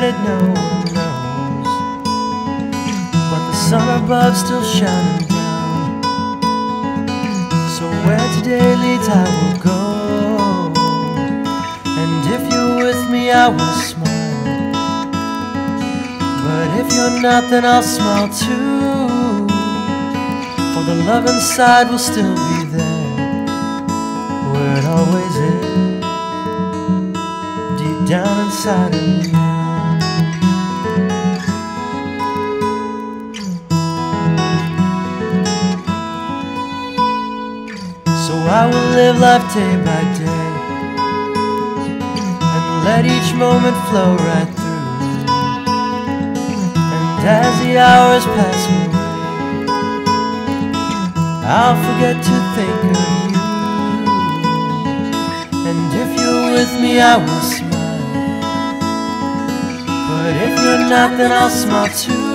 it no one knows, but the sun above still shining down. So where today leads I will go, and if you're with me I will smile, but if you're not then I'll smile too, for the love inside will still be there, where it always is, deep down inside of you. So I will live life day by day, and let each moment flow right through, and as the hours pass away, I'll forget to think of you, and if you're with me I will smile, but if you're not then I'll smile too,